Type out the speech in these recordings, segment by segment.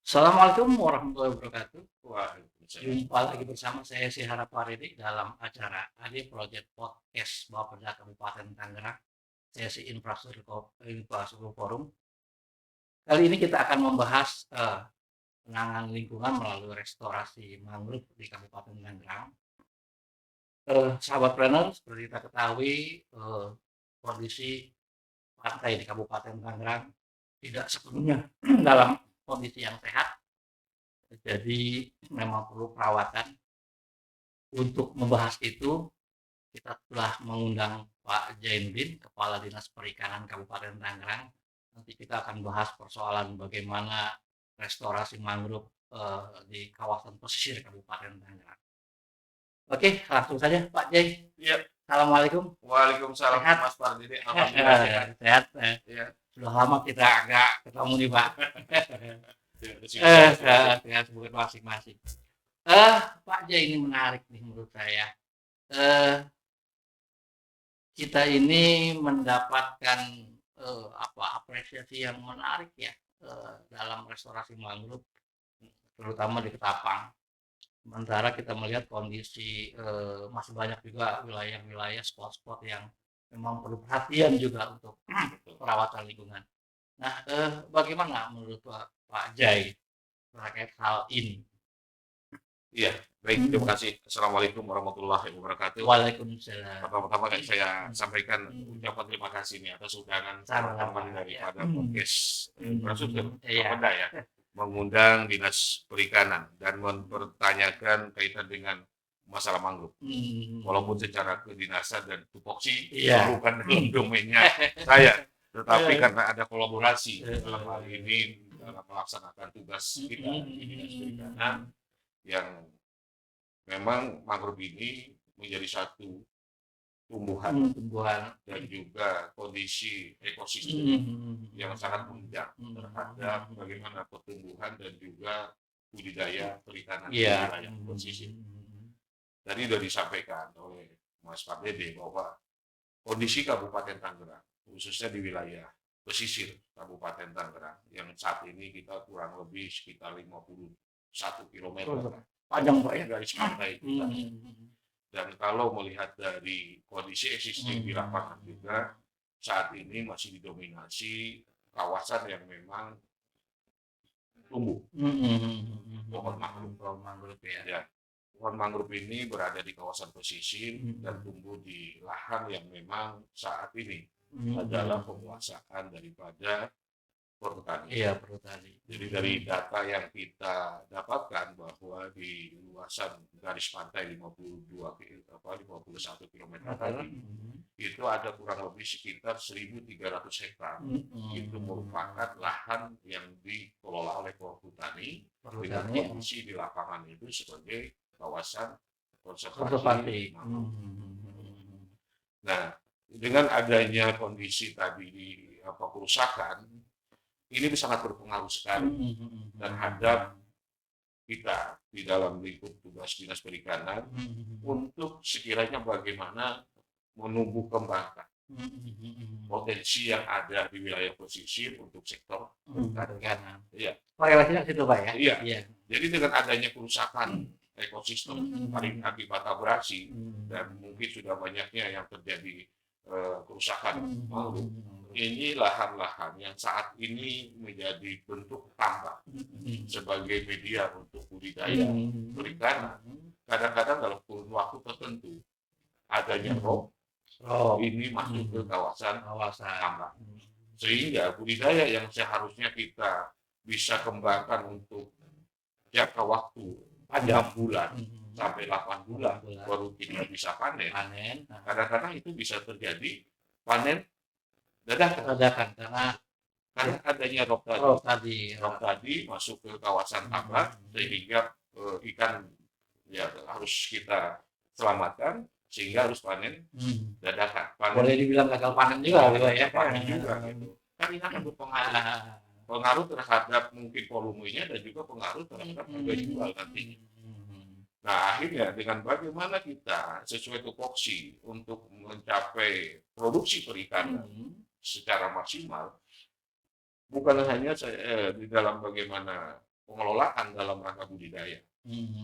Assalamualaikum warahmatullahi wabarakatuh. Waalaikumsalam. Jumpa lagi bersama saya Syihara Faridi dalam acara AD Project Podcast Bapeda Kabupaten Tangerang, sesi infrastruktur forum. Kali ini kita akan membahas penanganan lingkungan melalui restorasi mangrove di Kabupaten Tangerang. Sahabat planner, seperti kita ketahui, kondisi pantai di Kabupaten Tangerang tidak sepenuhnya dalam kondisi yang sehat. Jadi memang perlu perawatan. Untuk membahas itu, kita telah mengundang Pak Jainuddin, Kepala Dinas Perikanan Kabupaten Tangerang. Nanti kita akan bahas persoalan bagaimana restorasi mangrove di kawasan pesisir Kabupaten Tangerang. Oke, langsung saja Pak Jai. Iya. Assalamualaikum. Waalaikumsalam Sehat? Mas Fardidi. Alhamdulillah sehat. Sehat. Iya. Sudah lama kita agak ketemu nih Pak. Sehat bukan masing-masing. Pak Jai, ini menarik nih menurut saya. Kita ini mendapatkan apresiasi yang menarik ya dalam restorasi mangrove, terutama di Ketapang. Sementara kita melihat kondisi masih banyak juga wilayah-wilayah spot-spot yang memang perlu perhatian juga untuk perawatan lingkungan. Nah, bagaimana menurut Pak Jai terkait hal ini? Iya, baik, terima kasih. Assalamualaikum warahmatullahi wabarakatuh. Waalaikumsalam. Pertama-tama saya sampaikan ucapan terima kasih nih atas undangan teman-teman daripada podcast infrastruktur Bapeda ya, mengundang Dinas Perikanan dan mempertanyakan kaitan dengan masalah mangrove. Walaupun secara kedinasan dan tupoksi bukan dalam domainnya saya, tetapi karena ada kolaborasi dalam hal ini dalam melaksanakan tugas kita di Dinas Perikanan, yang memang mangrove ini menjadi satu tumbuhan dan juga kondisi ekosistem yang sangat menunjang terhadap bagaimana pertumbuhan dan juga budidaya perikanan di wilayah pesisir. Tadi sudah disampaikan oleh Mas Fardidi bahwa kondisi Kabupaten Tangerang, khususnya di wilayah pesisir Kabupaten Tangerang, yang saat ini kita kurang lebih sekitar 51 km panjang Pak ya garis pantai kita. Dan kalau melihat dari kondisi existing di lapangan juga, saat ini masih didominasi kawasan yang memang tumbuh pohon mangrove ya. Pohon mangrove ini berada di kawasan pesisir dan tumbuh di lahan yang memang saat ini adalah penguasaan daripada perhutani. Iya, perhutani. Jadi dari data yang kita dapatkan bahwa di luasan garis pantai 51 km tadi itu ada kurang lebih sekitar 1.300 hektar. Itu merupakan lahan yang dikelola oleh perhutani dengan kondisi di lapangan itu sebagai kawasan konservasi. Nah, dengan adanya kondisi tadi di kerusakan, ini sangat berpengaruh sekali terhadap kita di dalam lingkup tugas Dinas Perikanan untuk sekiranya bagaimana menumbuh kembangkan potensi yang ada di wilayah pesisir untuk sektor perikanan. Iya. Korelasinya situ Pak ya? Iya. Jadi dengan adanya kerusakan ekosistem paling akibat abrasi dan mungkin sudah banyaknya yang terjadi kerusakan mangrove, ini lahan-lahan yang saat ini menjadi bentuk tambak sebagai media untuk budidaya perikanan. Kadang-kadang dalam kurun waktu tertentu adanya rob ini masuk ke kawasan tambak, sehingga budidaya yang seharusnya kita bisa kembangkan untuk jangka waktu 6 bulan sampai 8 bulan baru kita bisa panen. Kadang-kadang itu bisa terjadi panen dadakan karena adanya rob tadi masuk ke kawasan tambak, sehingga ikan ya harus kita selamatkan sehingga harus panen dadakan. Boleh dibilang gagal panen juga ya. Panen juga gitu. Kan ini akan berpengaruh terhadap mungkin volumenya dan juga pengaruh terhadap harga jual nantinya. Nah, akhirnya dengan bagaimana kita sesuai tupoksi untuk mencapai produksi perikanan secara maksimal, bukan hanya di dalam bagaimana pengelolaan dalam rangka budidaya.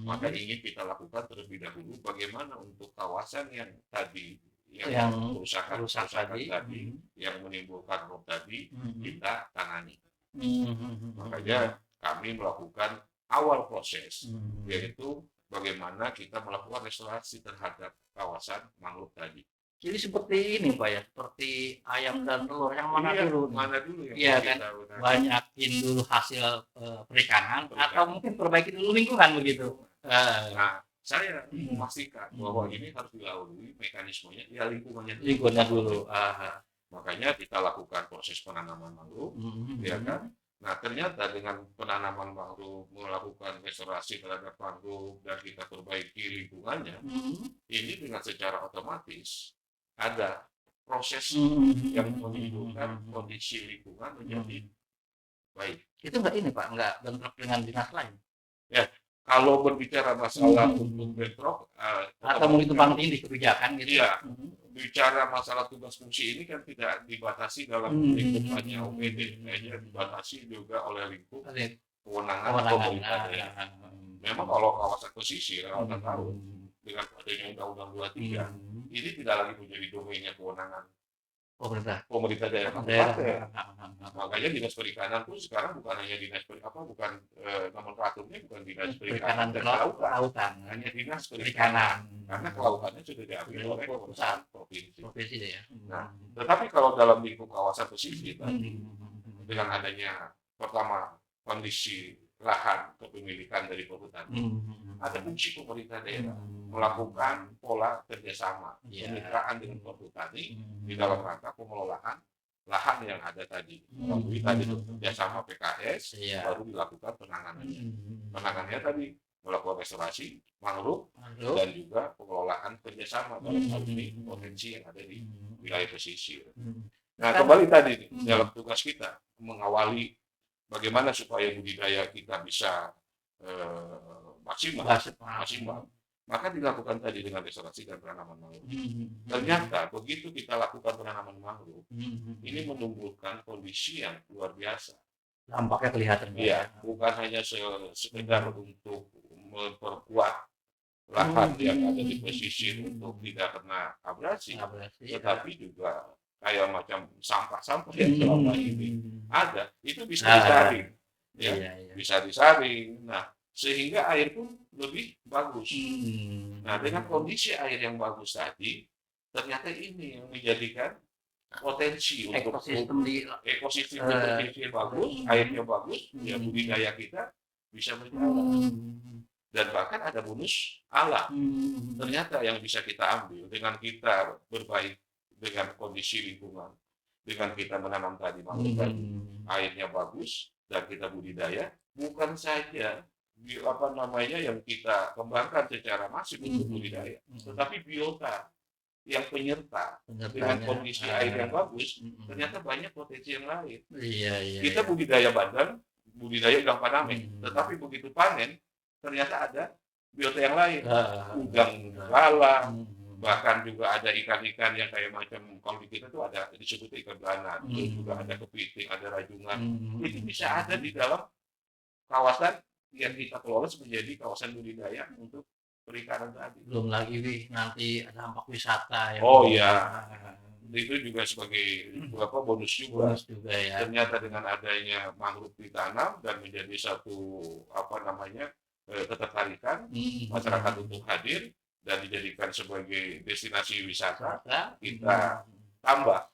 Maka Mhm. ingin kita lakukan terlebih dahulu bagaimana untuk kawasan yang tadi Yang rusak kerusakan tadi. tadi yang menimbulkan rob tadi Mhm. kita tangani. Mhm. Makanya kami melakukan awal proses, Mhm. yaitu bagaimana kita melakukan restorasi terhadap kawasan mangrove tadi. Jadi seperti ini Pak ya, seperti ayam dan telur yang mana Iya, dulu nih? mana dulu yang Iya mau kan, kita utamakan? banyakin dulu hasil perikanan atau Perikanan. mungkin perbaiki dulu lingkungan begitu. Nah, saya Mhm. memastikan bahwa ini harus dilalui mekanismenya ya lingkungannya dulu. Lingkungannya dulu. Makanya kita lakukan proses penanaman mangrove, ya kan? Nah, ternyata dengan penanaman mangrove, melakukan restorasi terhadap mangrove dan kita perbaiki lingkungannya, ini dengan secara otomatis ada proses yang menimbulkan kondisi lingkungan menjadi baik. Itu enggak ini Pak, enggak bentrok dengan dinas lain? Ya, kalau berbicara masalah untuk bentrok, Atau mau ditumpang tindih kebijakan gitu? Iya, bicara masalah tugas fungsi ini kan tidak dibatasi dalam lingkup hanya OPD, hanya dibatasi juga oleh lingkup kewenangan pemerintah daerah. Memang kalau kawasan pesisir, kawasan laut, dengan adanya Undang-Undang 23, ini tidak lagi menjadi domainnya kewenangan pemerintah daerah kabupaten. Makanya dinas perikanan pun sekarang bukan hanya dinas bukan nomenklaturnya bukan dinas perikanan dan kelautan, hanya dinas perikanan karena kelautannya sudah diambil oleh perusahaan provinsi. Ya. Nah, tetapi kalau dalam lingkup kawasan pesisir dengan adanya pertama kondisi lahan kepemilikan dari perhutani, ada fungsi pemerintah daerah melakukan pola kerjasama kemitraan dengan perhutani di dalam rangka pengelolaan lahan yang ada tadi. Melalui tadi itu kerjasama PKS, baru dilakukan penanganannya. Penanganannya tadi melakukan restorasi mangrove dan juga pengelolaan kerjasama dalam hal ini potensi yang ada di wilayah pesisir. Nah, kembali tadi dalam tugas kita mengawali bagaimana supaya budidaya kita bisa maksimal, maka dilakukan tadi dengan restorasi dan penanaman mangrove. Ternyata begitu kita lakukan penanaman mangrove, ini menumbuhkan kondisi yang luar biasa. Dampaknya kelihatan. Iya, bukan hanya sekedar untuk memperkuat lahan yang ada di pesisir untuk tidak kena abrasi, tetapi juga kayak macam sampah-sampah yang selama ini ada, itu bisa disaring, bisa disaring. Nah, sehingga air pun lebih bagus. Nah, dengan kondisi air yang bagus tadi, ternyata ini yang menjadikan potensi untuk ekosistem di pesisir bagus, airnya bagus, ya budidaya kita bisa berjalan. Dan bahkan ada bonus alam. Ternyata yang bisa kita ambil dengan kita berbaik dengan kondisi lingkungan, dengan kita menanam tadi mangrove tadi, airnya bagus dan kita budidaya, bukan saja yang kita kembangkan secara masif untuk budidaya, tetapi biota yang penyerta dengan kondisi air yang bagus, ternyata banyak potensi yang lain. Kita budidaya bandeng, budidaya udang faname, tetapi begitu panen, ternyata ada biota yang lain, udang galang, bahkan juga ada ikan-ikan yang kayak macam kalau di kita tuh ada disebut ikan belanak, juga ada kepiting, ada rajungan, itu bisa ada di dalam kawasan yang kita kelola menjadi kawasan budidaya untuk perikanan tadi. Belum lagi nanti dampak wisata. Oh iya, itu juga sebagai bonus juga. Ya. Ternyata dengan adanya mangrove ditanam dan menjadi satu ketertarikan masyarakat untuk hadir dan dijadikan sebagai destinasi wisata, kita tambah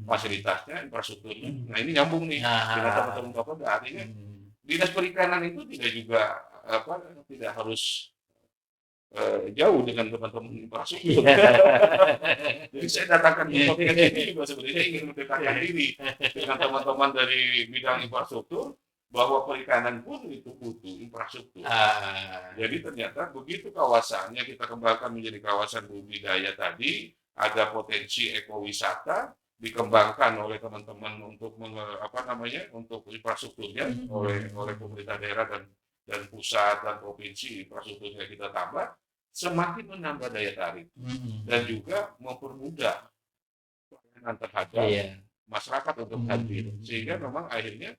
fasilitasnya, infrastrukturnya. Nah, ini nyambung nih dengan teman-teman Bapak. Artinya dinas perikanan itu tidak harus jauh dengan teman-teman infrastruktur. Jadi saya datangkan ke podcast ini juga sebenarnya ingin mendekatkan diri dengan teman-teman dari bidang infrastruktur, bahwa perikanan pun itu butuh infrastruktur. Jadi ternyata begitu kawasannya kita kembangkan menjadi kawasan budidaya tadi, ada potensi ekowisata dikembangkan oleh teman-teman untuk untuk infrastrukturnya oleh pemerintah daerah dan pusat dan provinsi, infrastrukturnya kita tambah, semakin menambah daya tarik dan juga mempermudah pelayanan terhadap masyarakat untuk hadir, sehingga memang akhirnya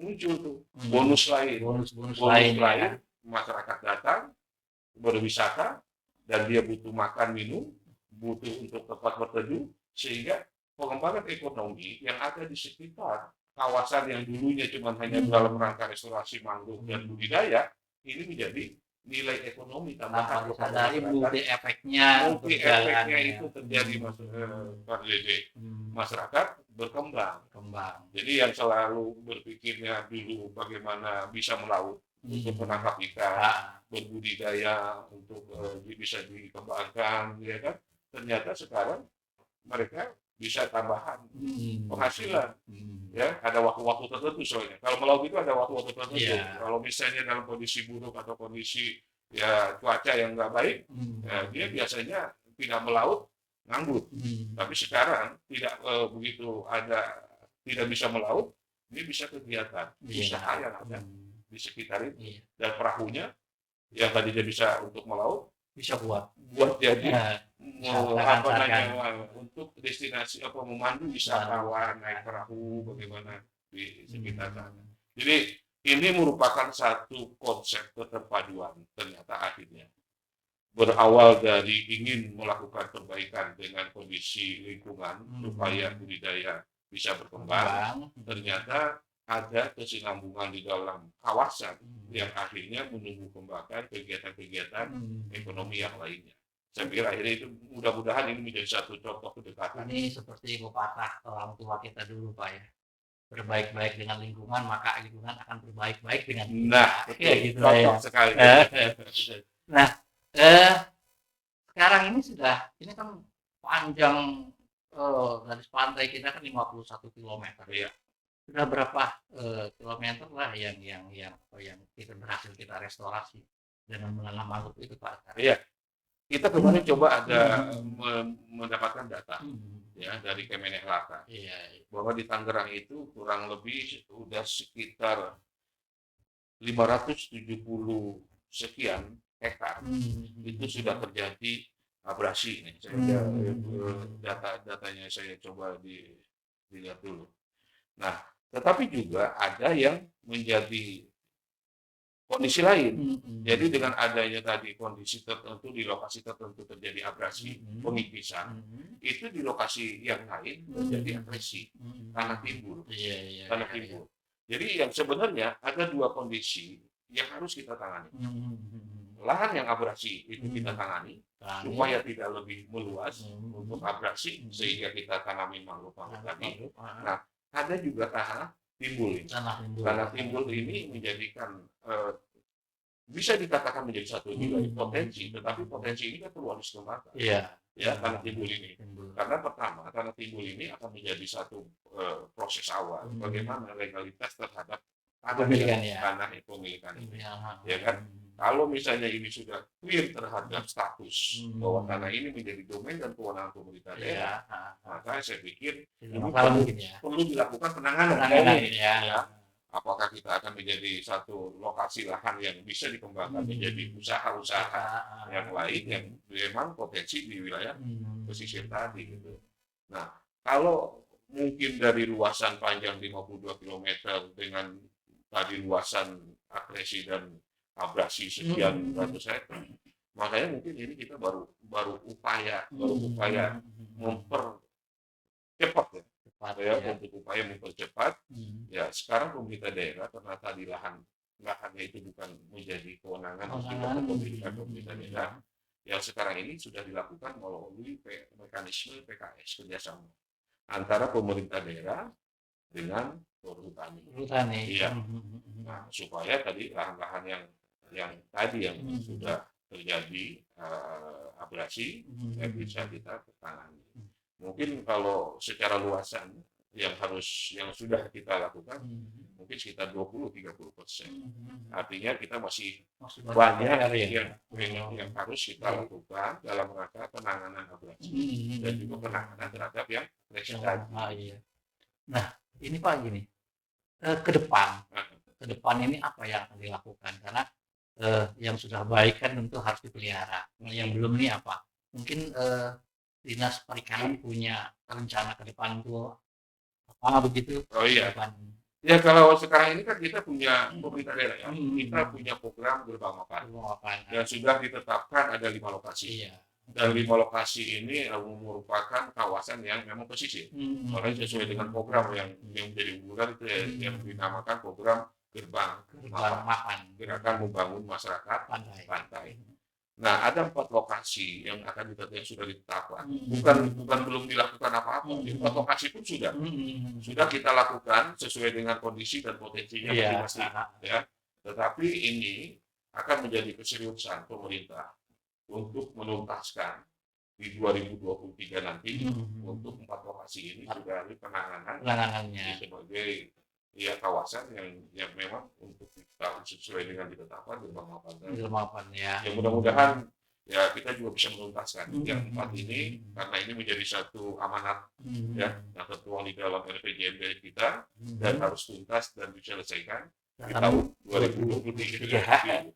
muncul tuh bonus lain, bonus lain ya. Masyarakat datang berwisata dan dia butuh makan minum, butuh untuk tempat berteduh, sehingga pengembangan ekonomi yang ada di sekitar kawasan yang dulunya cuma hanya dalam rangka restorasi mangrove dan budidaya, ini menjadi nilai ekonomi tambahan kepada multi efeknya itu terjadi Pak Dede. Masyarakat berkembang. Jadi yang selalu berpikirnya dulu bagaimana bisa melaut untuk menangkap ikan, berbudidaya untuk bisa dikembangkan, ya kan? Ternyata sekarang mereka bisa tambahan penghasilan. Ya, ada waktu-waktu tertentu soalnya. Kalau melaut itu ada waktu-waktu tertentu. Kalau misalnya dalam kondisi buruk atau kondisi ya cuaca yang nggak baik, ya, dia biasanya tidak melaut, nganggur. Tapi sekarang tidak begitu tidak bisa melaut, dia bisa kegiatan usaha yang ada di sekitar itu. Dan perahunya yang tadinya bisa untuk melaut bisa buat jadi untuk destinasi memandu wisatawan naik perahu bagaimana di sekitar sana. Jadi ini merupakan satu konsep keterpaduan ternyata akhirnya berawal dari ingin melakukan perbaikan dengan kondisi lingkungan supaya budidaya bisa berkembang. Ternyata ada kesinambungan di dalam kawasan yang akhirnya menumbuh kembangkan kegiatan-kegiatan ekonomi yang lainnya. Saya pikir akhirnya itu mudah-mudahan ini menjadi satu contoh kedekatan. Ini seperti pepatah orang tua kita dulu Pak ya. Berbaik-baik dengan lingkungan, maka lingkungan akan berbaik-baik dengan kita. Nah, betul. Gitu ya. Sekali. Nah, sekarang ini kan panjang garis pantai kita kan 51 km ya. Sudah berapa kilometer lah yang kita berhasil kita restorasi dengan menanam mangrove itu Pak? Iya, kita kemarin coba ada mendapatkan data ya dari Kemenek Laka bahwa di Tangerang itu kurang lebih sudah sekitar 570 sekian hektar itu sudah terjadi abrasi ini. Datanya saya coba dilihat dulu. Nah, tetapi juga ada yang menjadi kondisi lain. Jadi dengan adanya tadi kondisi tertentu di lokasi tertentu terjadi abrasi, pengipisan, itu di lokasi yang lain terjadi agresi, tanah timbul. Tanah timbul. Jadi yang sebenarnya ada dua kondisi yang harus kita tangani. Lahan yang abrasi itu kita tangani supaya tidak lebih meluas untuk abrasi sehingga kita tanami mangrove tadi. Nah, ada juga tanah timbul ini. Tanah timbul ini menjadikan bisa dikatakan menjadi satu nilai potensi, tetapi potensi ini kan perlu harus dikembangkan. Ya, tanah timbul ini. Karena pertama, tanah timbul ini akan menjadi satu proses awal bagaimana legalitas terhadap tanah pemilikan ini. Ya kan? Kalau misalnya ini sudah clear terhadap status bahwa tanah ini menjadi domain dan kewenangan pemerintah daerah, maka saya pikir ini perlu dilakukan penanganan. Ya. Apakah kita akan menjadi satu lokasi lahan yang bisa dikembangkan menjadi usaha-usaha yang lain yang memang potensi di wilayah pesisir tadi gitu. Nah, kalau mungkin dari luasan panjang 52 km dengan tadi luasan agresi dan abrasi sekian ratus hektar, makanya mungkin ini kita baru upaya mempercepat untuk upaya mempercepat. Ya sekarang pemerintah daerah karena tadi lahannya itu bukan menjadi kewenangan pemerintah daerah, yang sekarang ini sudah dilakukan melalui mekanisme PKS kerjasama antara pemerintah daerah dengan perhutani. Iya. Nah, supaya tadi lahan-lahan yang sudah terjadi abrasi bisa kita tangani. Mungkin kalau secara luasan yang sudah kita lakukan mungkin sekitar 20-30%. Artinya kita masih banyak yang harus kita lakukan dalam rangka penanganan abrasi dan juga penanganan terhadap yang resistasi. Nah, ini Pak gini, ke depan ini apa yang akan dilakukan? Karena yang sudah baik kan tentu harus dipelihara. Yang belum ini apa? Mungkin Dinas Perikanan punya rencana ke depan itu apa begitu? Oh iya. Ya kalau sekarang ini kan kita punya pemerintah daerah ya, kita punya program Gerbang Mapan yang sudah ditetapkan ada 5 lokasi. Iya. Dan 5 lokasi ini merupakan kawasan yang memang pesisir. Makanya sesuai dengan program yang menjadi unggulan itu yang dinamakan program Gerbang Mapan, gerakan membangun masyarakat pantai. Nah, ada 4 lokasi yang akan yang sudah ditetapkan. Bukan belum dilakukan apa-apa. Di 4 lokasi pun sudah kita lakukan sesuai dengan kondisi dan potensinya masing-masing. Ya. Tetapi ini akan menjadi keseriusan pemerintah untuk menuntaskan di 2023 nanti untuk 4 lokasi ini sudah ada penanganannya sebagai kawasan yang memang untuk kita sesuai dengan ditetapkan Gerbang Mapan. Ya mudah-mudahan ya kita juga bisa menuntaskan yang 4 ini karena ini menjadi satu amanat ya yang tertuang di dalam RPJMD kita dan harus tuntas dan diselesaikan di tahun 2023.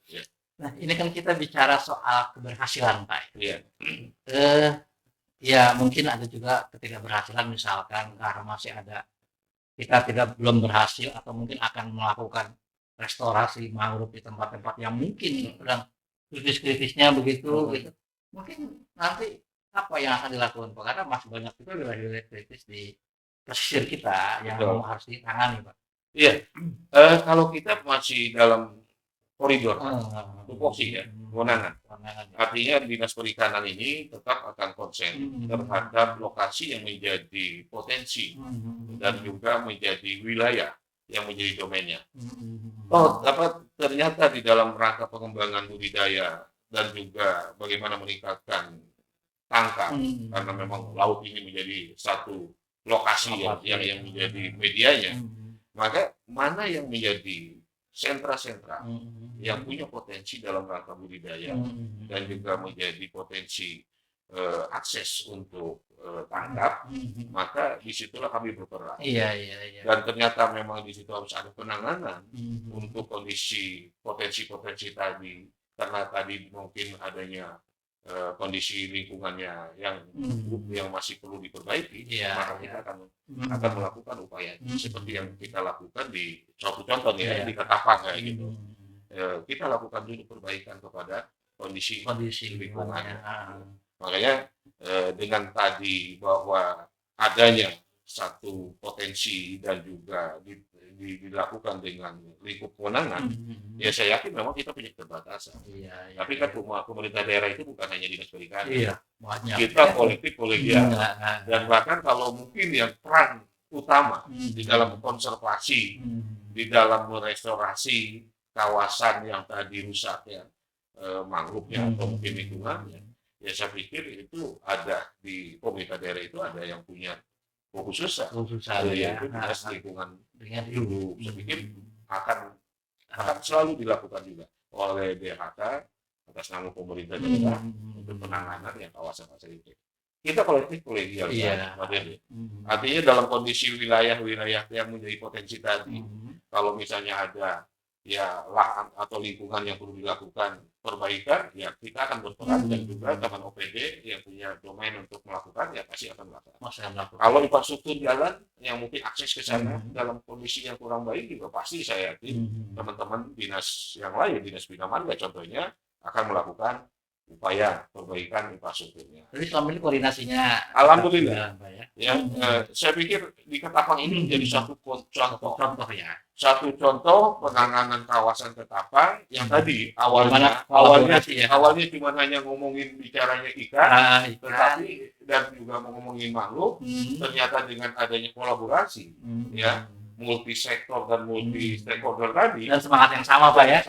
Ya. Nah, ini kan kita bicara soal keberhasilan, Pak. Iya. Ya mungkin ada juga ketidakberhasilan misalkan karena masih ada kita belum berhasil atau mungkin akan melakukan restorasi mangrove di tempat-tempat yang mungkin sedang kritis-kritisnya begitu gitu. Mungkin nanti apa yang akan dilakukan, Pak? Karena masih banyak juga wilayah kritis di pesisir kita yang harus ditangani, Pak. Iya. Kalau kita masih dalam koridor tupoksi ya, kewenangan. Artinya Dinas Perikanan ini tetap akan konsen terhadap lokasi yang menjadi potensi dan juga menjadi wilayah yang menjadi domainnya. Ternyata di dalam rangka pengembangan budidaya dan juga bagaimana meningkatkan tangkap karena memang laut ini menjadi satu lokasi yang menjadi medianya, maka mana yang menjadi sentra-sentra yang punya potensi dalam rangka budidaya dan juga menjadi potensi akses untuk tangkap, maka disitulah kami berperan. Dan ternyata memang di situ harus ada penanganan untuk kondisi potensi-potensi tadi, karena tadi mungkin adanya kondisi lingkungannya yang masih perlu diperbaiki, maka kita akan melakukan upaya seperti yang kita lakukan di suatu contoh di Ketapang kayak gitu. Kita lakukan dulu perbaikan kepada kondisi lingkungannya. Makanya dengan tadi bahwa adanya satu potensi dan juga dilakukan dengan lingkup kewenangan, ya saya yakin memang kita punya keterbatasan. Tapi kan pemerintah daerah itu bukan hanya Dinas Perikanan. Kita kolektif kolegial. Dan bahkan kalau mungkin yang peran utama di dalam konservasi, di dalam merestorasi kawasan yang tadi rusak ya, mangrove-nya atau mungkin lingkungannya, ya saya pikir itu ada di pemerintah daerah itu ada yang punya khusus yaitu dinas lingkungan dulu. Saya pikir akan selalu dilakukan juga oleh DHK atas nama pemerintah daerah untuk penanganan yang kawasan-kawasan itu. Kita kolektif kolegial, artinya dalam kondisi wilayah-wilayah yang menjadi potensi tadi, kalau misalnya ada ya lahan atau lingkungan yang perlu dilakukan perbaikan, ya kita akan berperan dan juga teman OPD yang punya domain untuk melakukan ya pasti akan melakukan. Kalau infrastruktur jalan yang mungkin akses ke sana dalam kondisi yang kurang baik juga pasti saya yakin teman-teman dinas yang lain, Dinas Bina Marga contohnya akan melakukan upaya perbaikan infrastrukturnya. Jadi selama ini koordinasinya alhamdulillah saya pikir di Ketapang ini menjadi satu contoh penanganan kawasan Ketapang yang tadi awalnya cuma hanya ngomongin bicaranya ikan, tetapi dan juga ngomongin mangrove, ternyata dengan adanya kolaborasi multi sektor dan multi stakeholder tadi dan semangat yang sama Pak ya,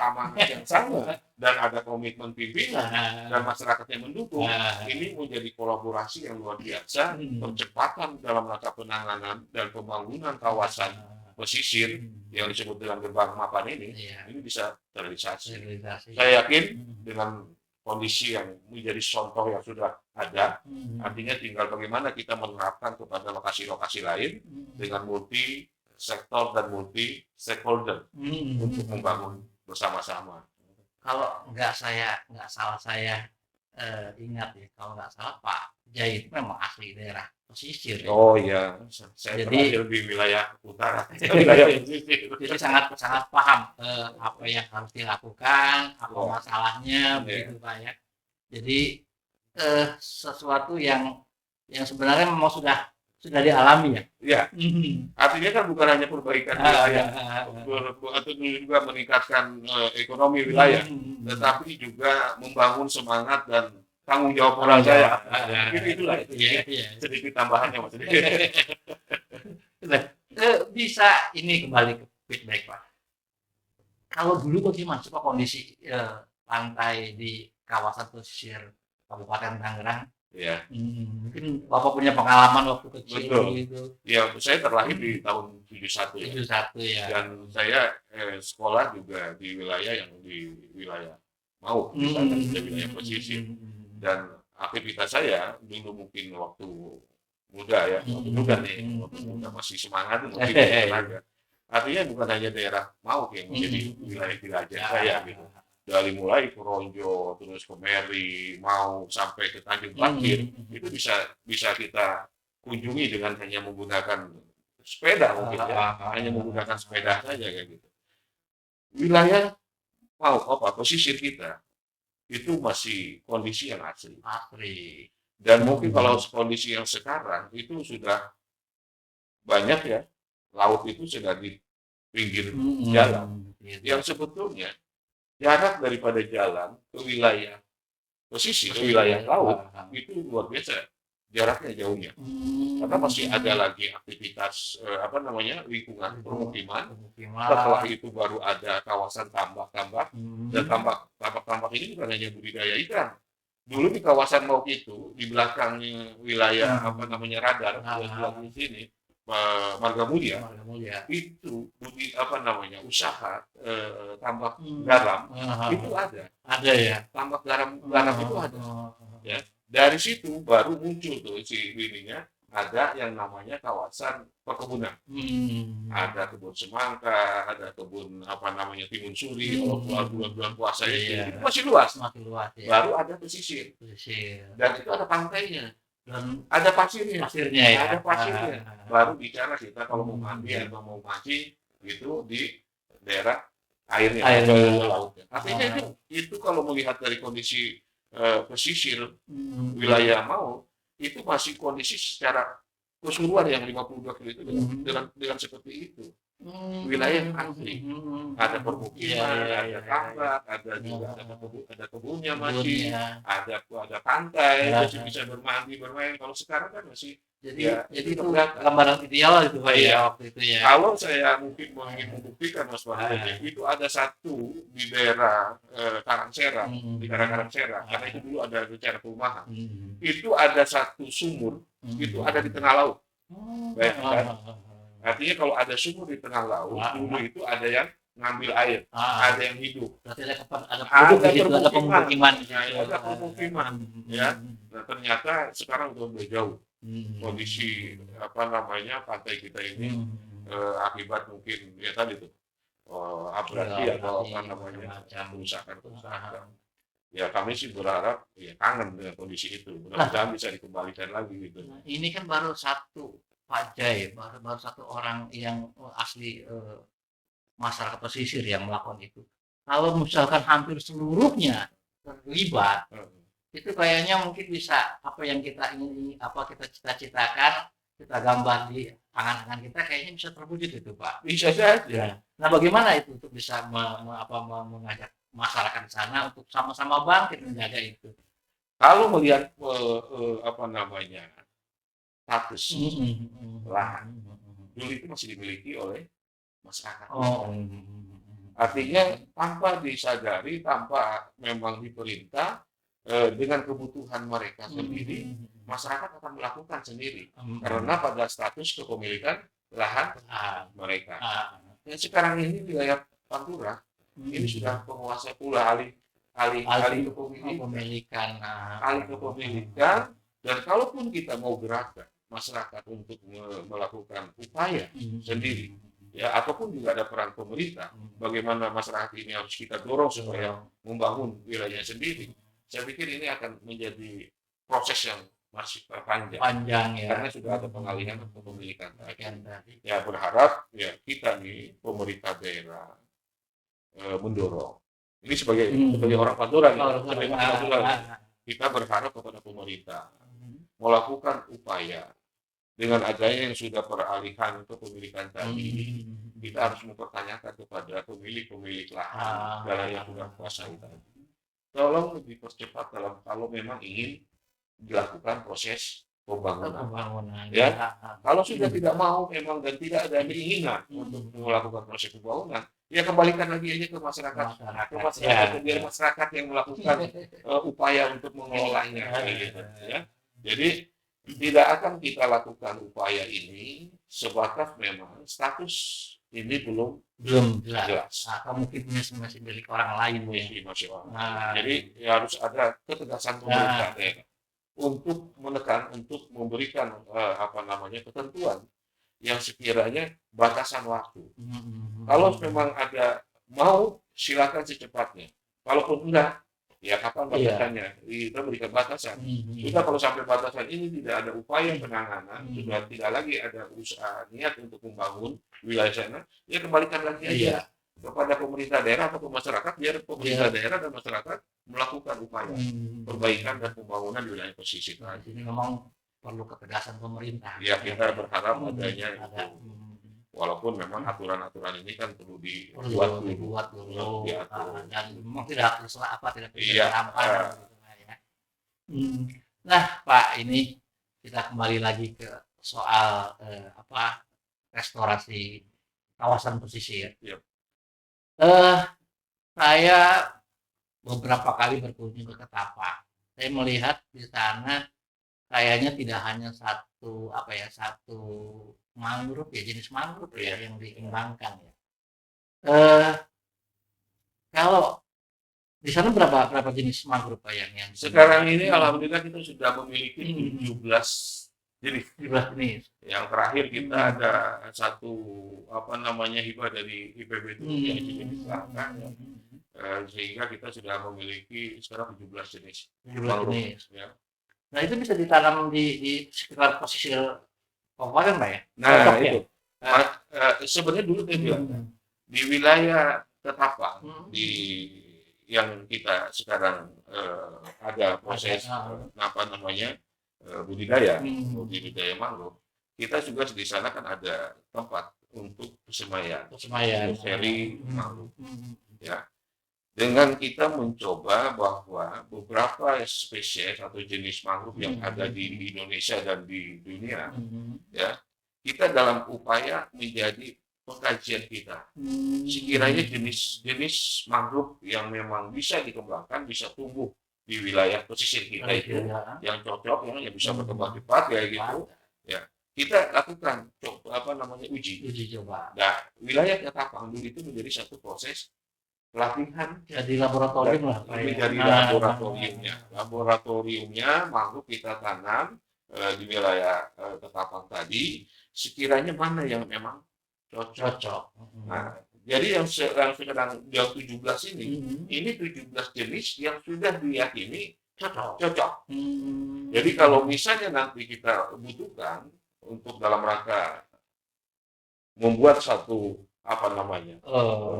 dan ada komitmen pimpinan dan masyarakat yang mendukung, ini menjadi kolaborasi yang luar biasa, percepatan dalam rangka penanganan dan pembangunan kawasan pesisir yang disebut dengan Gerbang Mapan ini bisa terrealisasi. Saya yakin dengan kondisi yang menjadi contoh yang sudah ada, artinya tinggal bagaimana kita menerapkan kepada lokasi-lokasi lain dengan multi sektor dan multi stakeholder untuk membangun bersama-sama. Kalau nggak salah saya ingat ya, kalau nggak salah Pak Jai itu memang asli daerah pesisir ya. Oh iya, saya Jadi terakhir di wilayah utara, wilayah pesisir. jadi sangat sangat paham apa yang harus dilakukan, apa Wah, masalahnya iya, begitu Pak ya. Jadi sesuatu yang sebenarnya memang sudah dialami ya. iya. Mhm. Artinya kan bukan hanya perbaikan wilayah, atau juga meningkatkan ekonomi wilayah, tetapi juga membangun semangat dan tanggung jawab moral saya. Itulah itu Iya, ya. iya. Sedikit tambahannya Mas. Nah, bisa ini kembali ke feedback Pak. Kalau dulu bagaimana sih Pak kondisi pantai di kawasan pesisir Kabupaten Tangerang? Ya, Mungkin Bapak punya pengalaman waktu kecil betul. gitu. Ya, saya terlahir di tahun 71 ya. 71 ya. Dan saya sekolah juga di wilayah wilayah Mauk, di sana di wilayah pesisir. Dan aktivitas saya dulu mungkin waktu muda ya, waktu muda nih, waktu muda masih semangat, masih tenaga. Artinya bukan hanya daerah Mauk yang menjadi wilayah saya gitu. Dari mulai ke Ronjo, terus ke Meri, Mauk sampai ke Tanjung Pakir, itu bisa kita kunjungi dengan hanya menggunakan sepeda mungkin ya, hanya menggunakan sepeda saja kayak gitu. Wilayah pesisir kita itu masih kondisi yang asli. Asli. Dan mungkin kalau kondisi yang sekarang itu sudah banyak ya, laut itu sudah di pinggir jalan. Yang sebetulnya jarak daripada jalan ke wilayah pesisir, ke wilayah laut itu luar biasa jaraknya jauhnya. Karena masih ada lagi aktivitas lingkungan permukiman. Setelah itu baru ada kawasan tambak-tambak, dan tambak-tambak ini bukan hanya budidaya ikan. Dulu di kawasan Mauk itu di belakangnya wilayah radar di sini Marga Mulia itu usaha tambak garam itu ada ya, tambak garam itu ada ya. Dari situ baru muncul tuh si ininya, ada yang namanya kawasan perkebunan. Ada kebun semangka, ada kebun timun suri, kalau bulan-bulan puasa itu masih luas. Ya. Baru ada pesisir. Dan itu ada pantainya. Dan ada pasirnya. Ya. Ada pasirnya. Baru bicara kita kalau mau mandi atau mau mancing itu di daerah airnya. Artinya itu kalau melihat dari kondisi pesisir wilayah Mauk itu masih kondisi secara keseluruhan yang 52 kilo itu dengan seperti itu. Wilayah yang asli, ada permukiman, ada tambak, ada juga ada kebunnya masih, ada pantai, masih bisa bermain. Kalau sekarang kan masih jadi itu gambaran ideal itu Pak ya waktu itu ya. Kalau saya mungkin ingin membuktikan Mas Bambang, itu ada satu di daerah Karangserang, di Karangserang, karena itu dulu ada rencana perumahan. Itu ada satu sumur, itu ada di tengah laut. Bayangkan. Artinya kalau ada sumur di tengah laut, dulu itu ada yang ngambil air, ada yang hidup. Berarti ada pemukiman. Ada pemukiman, ya. Dan ternyata sekarang udah jauh. Kondisi pantai kita ini akibat mungkin ya tadi tuh abrasi atau kerusakan. Ya kami sih berharap ya kangen dengan kondisi itu, mudah-mudahan bisa dikembalikan lagi gitu. Nah, ini kan baru satu Pak Jai, baru satu orang yang asli masyarakat pesisir yang melakukan itu. Kalau misalkan hampir seluruhnya terlibat, itu kayaknya mungkin bisa apa yang kita ingin, kita cita-citakan, kita gambar di angan-angan kita kayaknya bisa terwujud itu Pak. Bisa saja. Nah bagaimana itu untuk bisa mengajak masyarakat di sana untuk sama-sama bangkit menjaga itu? Kalau melihat status lahan dulu itu masih dimiliki oleh masyarakat. Artinya tanpa disadari, tanpa memang diperintah, dengan kebutuhan mereka sendiri, masyarakat akan melakukan sendiri karena pada status kepemilikan lahan mereka. Dan sekarang ini wilayah Pantura ini sudah penguasa pula alih kepemilikan, dan kalaupun kita mau gerakan masyarakat untuk melakukan upaya sendiri, ya ataupun juga ada peran pemerintah, bagaimana masyarakat ini harus kita dorong supaya membangun wilayahnya sendiri. Saya pikir ini akan menjadi proses yang masih panjang Panjang ya. karena sudah ada pengalihan kepemilikan tadi. Tadi. Ya berharap ya kita nih pemerintah daerah mendorong. Ini sebagai orang Pantura nih, sebagai Pantura kita berharap kepada pemerintah melakukan upaya dengan adanya yang sudah peralihan kepemilikan tadi, kita harus mempertanyakan kepada pemilik lahan yang sudah kuasai tadi. Tolong dipercepat kalau memang ingin dilakukan proses pembangunan. Ya, kalau sudah tidak mau memang dan tidak ada keinginan untuk melakukan proses pembangunan, ya kembalikan lagi aja ke masyarakat, biar masyarakat yang melakukan upaya untuk mengelolanya, gitu, ya. Jadi tidak akan kita lakukan upaya ini sebatas memang status ini belum jelas. Mungkin masih milik orang lain. Masih orang. Jadi harus ada ketegasan pemerintah daerah untuk menekan, untuk memberikan ketentuan yang sekiranya batasan waktu. Kalau memang ada mau silakan secepatnya. Kalaupun enggak, ya kapan batasannya? Kita berikan batasan. Sudah kalau sampai batasan ini tidak ada upaya penanganan, sudah tidak lagi ada usaha niat untuk membangun wilayah sana, ya kembalikan lagi aja kepada pemerintah daerah atau masyarakat, biar pemerintah daerah dan masyarakat melakukan upaya perbaikan dan pembangunan di wilayah pesisir. Ini memang perlu ketegasan pemerintah. Ya kita berharap adanya itu. Walaupun memang aturan-aturan ini kan perlu dibuat dulu, dan memang tidak dilampar. Nah, Pak, ini kita kembali lagi ke soal restorasi kawasan pesisir. Saya beberapa kali berkunjung ke Ketapang. Saya melihat di sana kayaknya tidak hanya satu mangrove jenis mangrove yang dikembangkan ya. Kalau di sana berapa jenis mangrove yang sekarang ini alhamdulillah kita sudah memiliki 17 jenis. Yang terakhir kita ada satu hibah dari IPB itu yang jenis langka, sehingga kita sudah memiliki sekarang 17 jenis. Ya. Nah itu bisa ditanam di sekitar pesisir kabupaten, Pak ya? Nah itu. Sebenarnya dulu saya bilang di wilayah Ketapang yang kita sekarang ada proses budidaya mangrove, kita juga di sana kan ada tempat untuk semaian seri mangrove. Ya, dengan kita mencoba bahwa beberapa spesies atau jenis mangrove yang ada di Indonesia dan di dunia, ya kita dalam upaya menjadi pengkajian kita, sekiranya jenis-jenis mangrove yang memang bisa dikembangkan, bisa tumbuh di wilayah pesisir kita itu, yang cocok, yang bisa berkembang cepat, kayak gitu, ya kita lakukan uji coba. Nah, wilayah Ketapang dulu itu menjadi satu proses pelatihan, jadi laboratorium lah, dari laboratoriumnya mangrove kita tanam di wilayah Ketapang tadi, sekiranya mana yang memang cocok. Nah, jadi yang sekarang 17 ini 17 jenis yang sudah diyakini cocok. Jadi kalau misalnya nanti kita butuhkan untuk dalam rangka membuat satu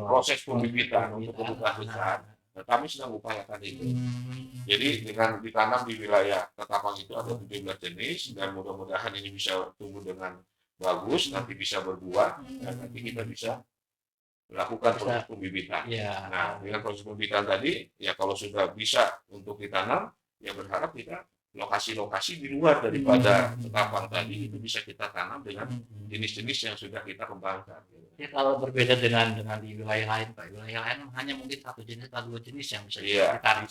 proses pembibitan untuk kebutuhan besar, kami sedang upayakan itu. Jadi dengan ditanam di wilayah Ketapang itu ada 17 jenis, dan mudah-mudahan ini bisa tumbuh dengan bagus, nanti bisa berbuah, dan nanti kita bisa melakukan proses pembibitan. Nah, dengan proses pembibitan tadi, ya kalau sudah bisa untuk ditanam, ya berharap kita lokasi-lokasi di luar daripada Ketapang tadi itu bisa kita tanam dengan jenis-jenis yang sudah kita kembangkan. Ya, kalau berbeda dengan di wilayah lain, Pak, wilayah lain hanya mungkin satu jenis atau dua jenis yang bisa ditanam.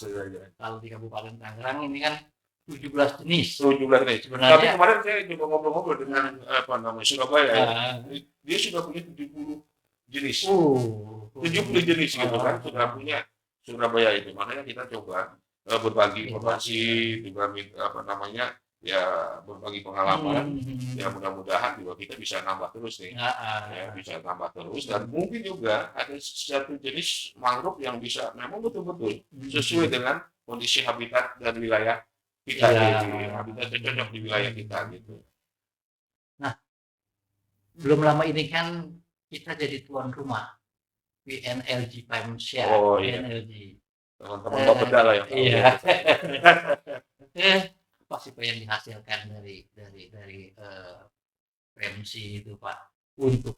Kalau di Kabupaten Tangerang ini kan 17 jenis. Sebenarnya. Tapi kemarin saya coba ngobrol-ngobrol dengan Surabaya. Dia sudah punya 70 jenis. 70 jenis gitu kan, sudah punya Surabaya itu. Makanya kita coba berbagi informasi, juga berbagi pengalaman. Ya mudah-mudahan juga kita bisa nambah terus nih. Bisa nambah terus, dan mungkin juga ada satu jenis mangrove yang bisa memang betul-betul sesuai dengan kondisi habitat dan wilayah kita Iya. di habitat yang cocok di wilayah kita gitu. Nah, belum lama ini kan kita jadi tuan rumah WNLG Pemsya, Oh iya, WNLG. teman-teman Bapeda lah yang tahu Iya. ya. Apa sih Pak yang dihasilkan dari Pemsi itu Pak untuk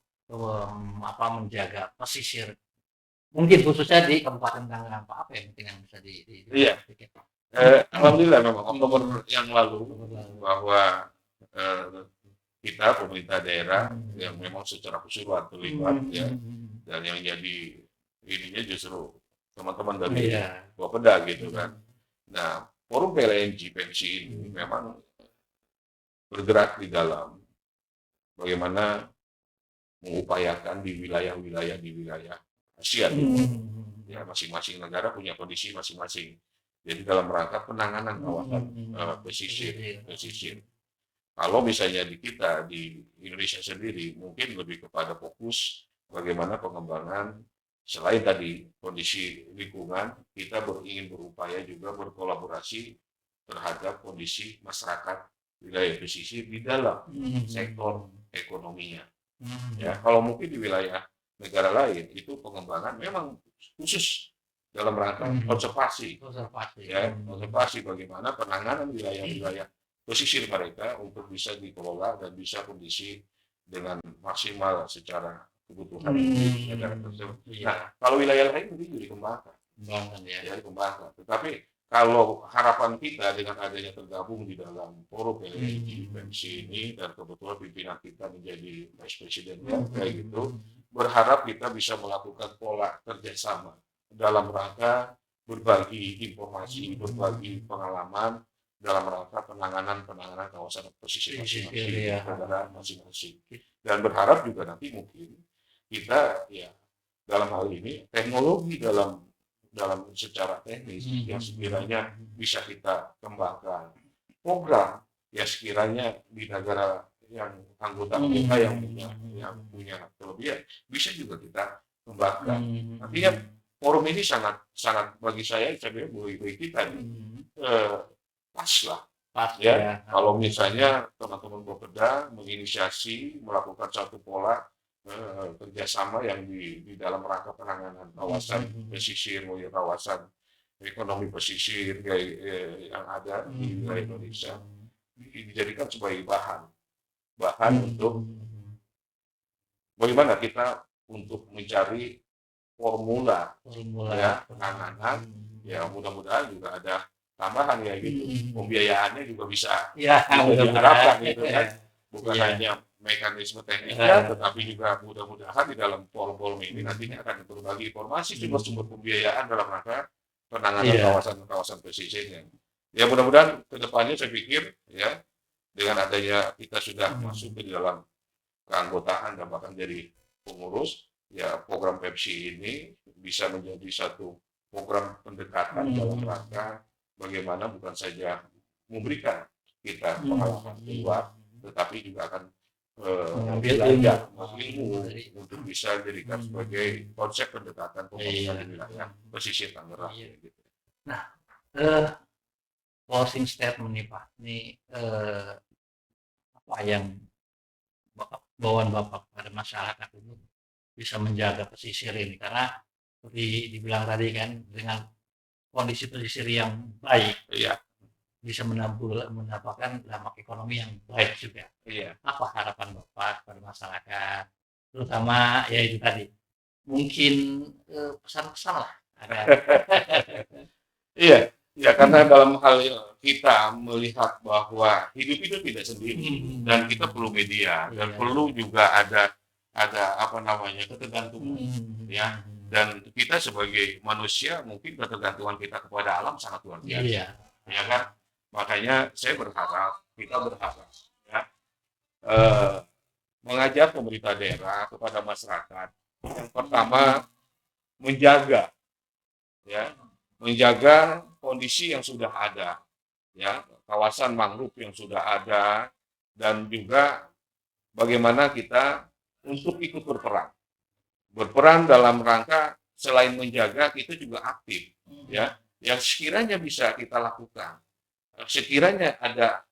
menjaga pesisir mungkin khususnya di Kabupaten Tangerang Pak, apa yang mungkin yang bisa Iya. Pak? Alhamdulillah memang Oktober yang lalu bahwa kita pemerintah daerah yang memang secara keseluruhan terlibat ya, dan yang jadi ininya justru teman-teman dari Bapeda gitu kan. Nah, forum PLNG Pensi ini memang bergerak di dalam bagaimana mengupayakan di wilayah Asia ya, masing-masing negara punya kondisi masing-masing. Jadi dalam rangka penanganan kawasan pesisir. Kalau misalnya di kita di Indonesia sendiri mungkin lebih kepada fokus bagaimana pengembangan selain tadi kondisi lingkungan, kita ingin berupaya juga berkolaborasi terhadap kondisi masyarakat wilayah pesisir di dalam sektor ekonominya. Ya, kalau mungkin di wilayah negara lain itu pengembangan memang khusus dalam rangka konservasi bagaimana penanganan wilayah-wilayah pesisir mereka untuk bisa dikelola dan bisa kondisi dengan maksimal secara kebutuhan negara tersebut. Nah, kalau wilayah lain mungkin dikembangkan. Dikembangkan. Tetapi kalau harapan kita dengan adanya tergabung di dalam forum PLNG Pensi ini dan kebetulan pimpinan kita menjadi vice president kayak gitu, berharap kita bisa melakukan pola kerjasama dalam rangka berbagi informasi, berbagi pengalaman dalam rangka penanganan kawasan pesisir masing-masing, negara masing-masing. Dan berharap juga nanti mungkin kita ya dalam hal ini teknologi dalam secara teknis yang sekiranya bisa kita kembangkan, program yang sekiranya di negara yang anggota kita yang punya kelebihan bisa juga kita kembangkan. Artinya forum ini sangat bagi saya bagi kita pas lah. Ya. Kalau misalnya teman-teman Bapeda menginisiasi melakukan satu pola kerjasama yang di dalam rangka penanganan kawasan pesisir, kawasan ekonomi pesisir yang ada di wilayah Indonesia dijadikan sebagai bahan untuk bagaimana kita untuk mencari formula ya penanganan, ya mudah-mudahan juga ada tambahan ya gitu, pembiayaannya juga bisa diharapkan gitu kan, bukan hanya mekanisme teknisnya, tetapi juga mudah-mudahan di dalam forum-forum ini nantinya akan berbagi informasi sumber-sumber pembiayaan dalam rangka penanganan kawasan pesisirnya. Ya mudah-mudahan kedepannya saya pikir ya dengan adanya kita sudah masuk ke dalam keanggotaan dan bahkan jadi pengurus, ya program Pepsi ini bisa menjadi satu program pendekatan dalam rangka bagaimana bukan saja memberikan kita pengalaman keluar, tetapi juga akan belajar ilmu untuk bisa dijadikan sebagai konsep pendekatan pembangunan di wilayah pesisir Tangerang. Gitu. Nah, closing statement nih Pak, ini apa yang bawaan Bapak pada masyarakat itu bisa menjaga pesisir ini, karena seperti dibilang tadi kan dengan kondisi pesisir yang baik, bisa mendapatkan dampak ekonomi yang baik juga. Apa harapan Bapak pada masyarakat, terutama ya itu tadi, mungkin pesan-pesan lah. Ya karena dalam hal kita melihat bahwa hidup itu tidak sendiri dan kita perlu media dan perlu juga ada apa namanya ketergantungan ya. Dan kita sebagai manusia mungkin ketergantungan kita kepada alam sangat luar biasa, ya kan? Makanya saya kita berharap ya, mengajak pemerintah daerah kepada masyarakat yang pertama menjaga kondisi yang sudah ada, ya kawasan mangrove yang sudah ada, dan juga bagaimana kita untuk ikut berperan dalam rangka selain menjaga kita juga aktif ya yang sekiranya bisa kita lakukan sekiranya ada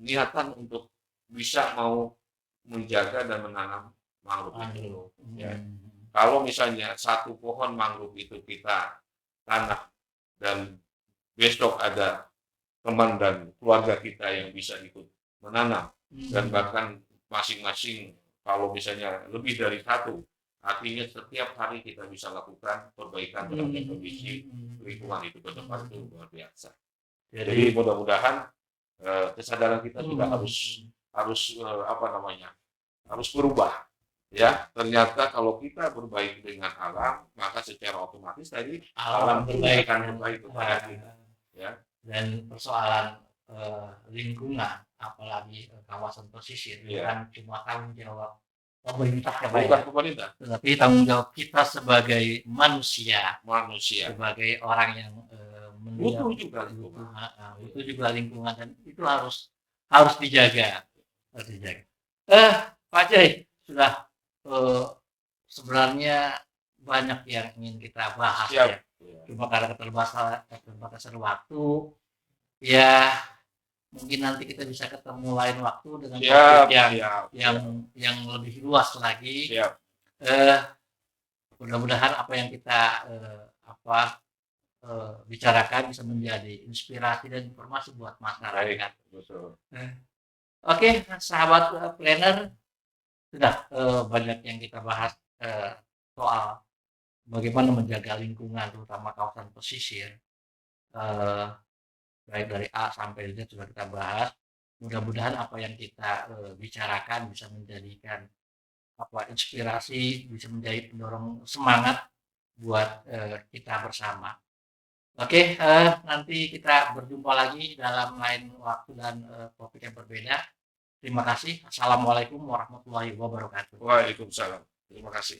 niatan untuk bisa mau menjaga dan menanam mangrove itu. Ya. Kalau misalnya satu pohon mangrove itu kita tanam dan besok ada teman dan keluarga kita yang bisa ikut menanam dan bahkan masing-masing kalau misalnya lebih dari satu, artinya setiap hari kita bisa lakukan perbaikan terhadap kondisi lingkungan itu ke depan itu luar biasa. Jadi mudah-mudahan kesadaran kita juga harus berubah. Ya, ternyata kalau kita berbaik dengan alam, maka secara otomatis tadi alam berbaik akan berbaik kepada kita. Ya. Dan persoalan lingkungan, apalagi kawasan pesisir, bukan cuma tanggung jawab pemerintah ya Pak, bukan pemerintah, tetapi tanggung jawab kita sebagai manusia, sebagai orang yang butuh juga lingkungan, butuh juga lingkungan, dan itu harus dijaga, Pak Jai, sudah sebenarnya banyak yang ingin kita bahas ya. Cuma karena keterbatasan waktu, ya mungkin nanti kita bisa ketemu lain waktu dengan topik yang lebih luas lagi. Mudah-mudahan apa yang kita bicarakan bisa menjadi inspirasi dan informasi buat masyarakat. Oke, sahabat planner, sudah banyak yang kita bahas soal bagaimana menjaga lingkungan, terutama kawasan pesisir. Baik dari A sampai Z sudah kita bahas. Mudah-mudahan apa yang kita bicarakan bisa menjadikan inspirasi, bisa menjadi pendorong semangat buat kita bersama. Oke, nanti kita berjumpa lagi dalam lain waktu dan topik yang berbeda. Terima kasih. Assalamualaikum warahmatullahi wabarakatuh. Waalaikumsalam. Terima kasih.